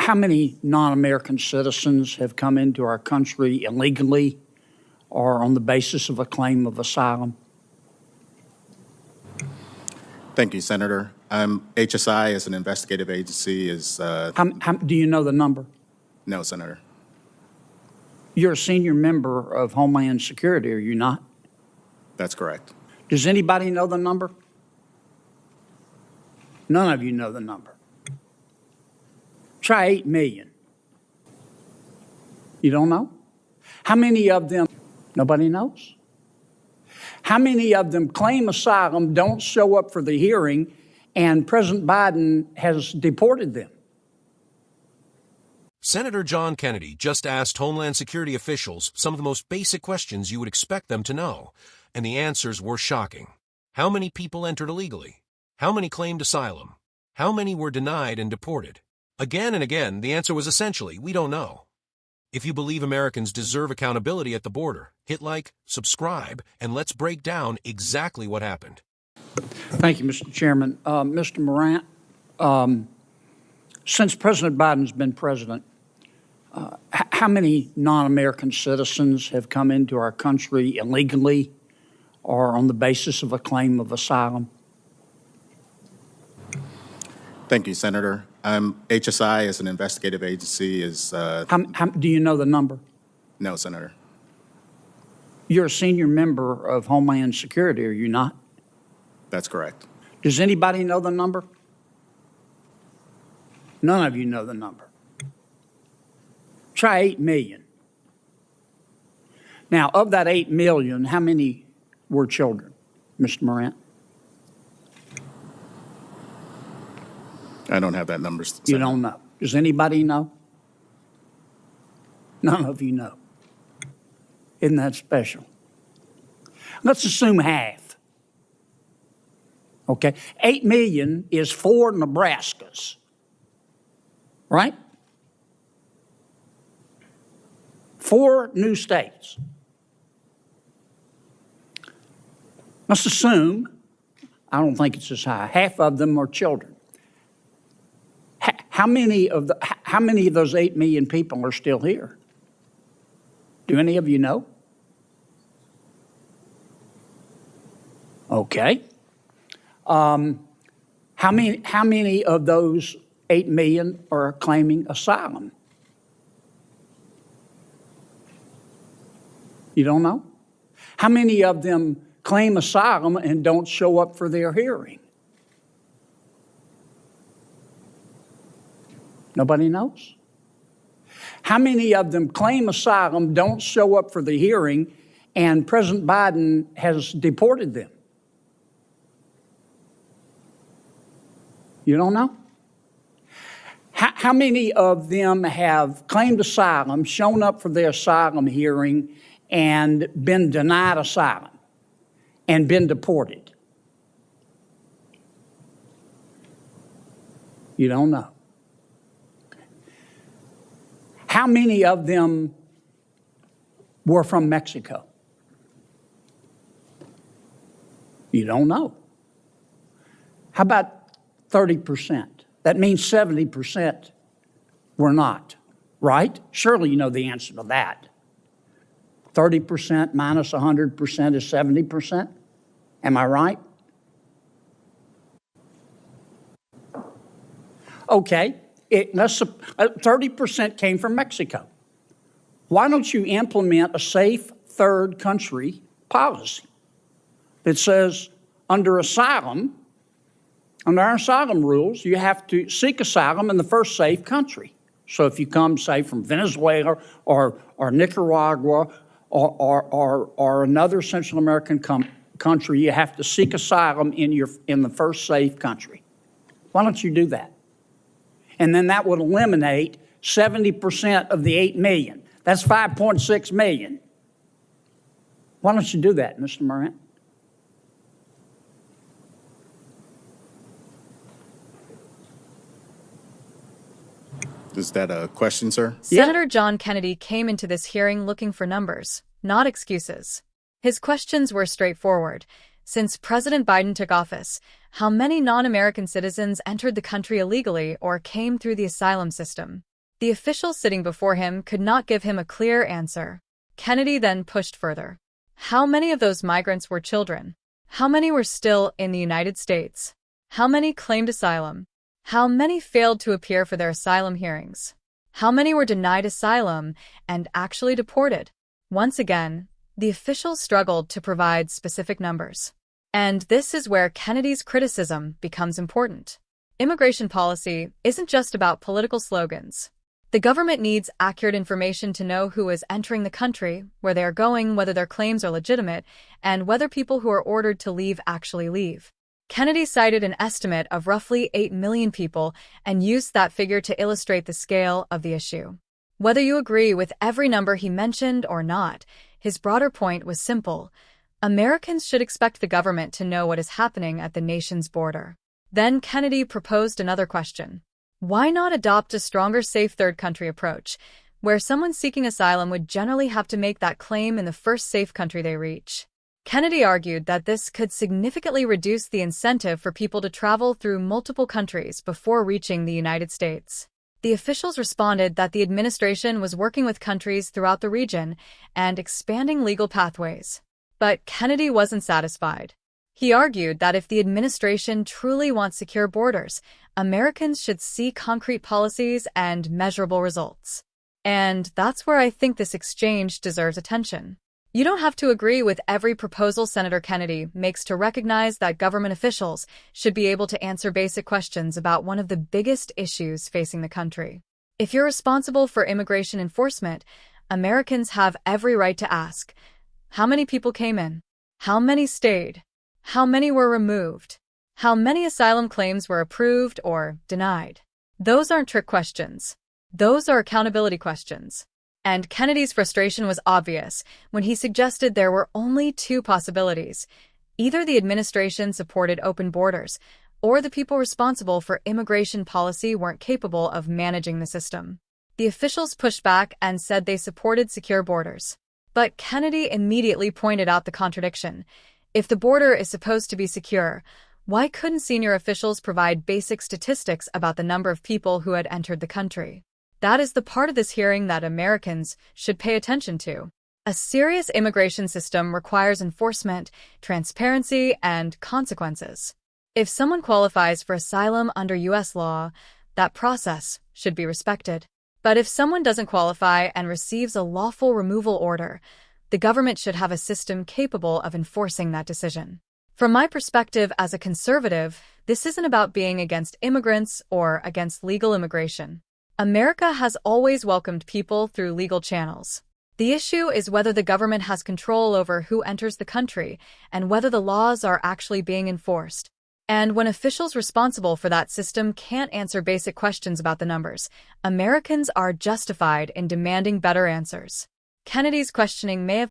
How many non-American citizens have come into our country illegally or on the basis of a claim of asylum? Thank you, Senator. HSI, as an investigative agency, is Do you know the number? no, Senator. You're a senior member of Homeland Security, are you not? That's correct. Does anybody know the number? None of you know the number. Try 8 million. You don't know? How many of them? Nobody knows. How many of them claim asylum, don't show up for the hearing, and President Biden has deported them? Senator John Kennedy just asked Homeland Security officials some of the most basic questions you would expect them to know, and the answers were shocking. How many people entered illegally? How many claimed asylum? How many were denied and deported? Again and again, the answer was essentially, we don't know. If you believe Americans deserve accountability at the border, hit like, subscribe, and let's break down exactly what happened. Thank you, Mr. Chairman. Mr. Morant, since President Biden's been president, how many non-American citizens have come into our country illegally or on the basis of a claim of asylum? Thank you, Senator. HSI, as an investigative agency, is Do you know the number? no, Senator. You're a senior member of Homeland Security, are you not? That's correct. Does anybody know the number? None of you know the number. Try 8 million. Now, of that 8 million, how many were children, Mr. Morant? I don't have that number, Senator. You don't know. Does anybody know? None of you know. Isn't that special? Let's assume half. Okay? 8 million is 4 Nebraskas. Right? 4 new states. Let's assume, I don't think it's as high, half of them are children. How many of those 8 million people are still here? Do any of you know? Okay. How many of those 8 million are claiming asylum? You don't know? How many of them claim asylum and don't show up for their hearing? Nobody knows? How many of them claim asylum, don't show up for the hearing, and President Biden has deported them? You don't know? How many of them have claimed asylum, shown up for their asylum hearing, and been denied asylum and been deported? You don't know. How many of them were from Mexico? You don't know. How about 30%? That means 70% were not, right? Surely you know the answer to that. 30% minus 100% is 70%. Am I right? Okay. 30% came from Mexico. Why don't you implement a safe third country policy that says under our asylum rules, you have to seek asylum in the first safe country. So if you come, say, from Venezuela or Nicaragua or another Central American country, you have to seek asylum in the first safe country. Why don't you do that? And then that would eliminate 70% of the 8 million. That's 5.6 million. Why don't you do that, Mr. Morant? Is that a question, sir? Senator John Kennedy came into this hearing looking for numbers, not excuses. His questions were straightforward. Since President Biden took office, how many non-American citizens entered the country illegally or came through the asylum system? The officials sitting before him could not give him a clear answer. Kennedy then pushed further. How many of those migrants were children? How many were still in the United States? How many claimed asylum? How many failed to appear for their asylum hearings? How many were denied asylum and actually deported? Once again, the officials struggled to provide specific numbers. And this is where Kennedy's criticism becomes important. Immigration policy isn't just about political slogans. The government needs accurate information to know who is entering the country, where they are going, whether their claims are legitimate, and whether people who are ordered to leave actually leave. Kennedy cited an estimate of roughly 8 million people and used that figure to illustrate the scale of the issue. Whether you agree with every number he mentioned or not, his broader point was simple. Americans should expect the government to know what is happening at the nation's border. Then Kennedy proposed another question. Why not adopt a stronger safe third country approach, where someone seeking asylum would generally have to make that claim in the first safe country they reach? Kennedy argued that this could significantly reduce the incentive for people to travel through multiple countries before reaching the United States. The officials responded that the administration was working with countries throughout the region and expanding legal pathways. But Kennedy wasn't satisfied. He argued that if the administration truly wants secure borders, Americans should see concrete policies and measurable results. And that's where I think this exchange deserves attention. You don't have to agree with every proposal Senator Kennedy makes to recognize that government officials should be able to answer basic questions about one of the biggest issues facing the country. If you're responsible for immigration enforcement, Americans have every right to ask, how many people came in? How many stayed? How many were removed? How many asylum claims were approved or denied? Those aren't trick questions. Those are accountability questions. And Kennedy's frustration was obvious when he suggested there were only two possibilities. Either the administration supported open borders, or the people responsible for immigration policy weren't capable of managing the system. The officials pushed back and said they supported secure borders. But Kennedy immediately pointed out the contradiction. If the border is supposed to be secure, why couldn't senior officials provide basic statistics about the number of people who had entered the country? That is the part of this hearing that Americans should pay attention to. A serious immigration system requires enforcement, transparency, and consequences. If someone qualifies for asylum under U.S. law, that process should be respected. But if someone doesn't qualify and receives a lawful removal order, the government should have a system capable of enforcing that decision. From my perspective as a conservative, this isn't about being against immigrants or against legal immigration. America has always welcomed people through legal channels. The issue is whether the government has control over who enters the country and whether the laws are actually being enforced. And when officials responsible for that system can't answer basic questions about the numbers, Americans are justified in demanding better answers. Kennedy's questioning may have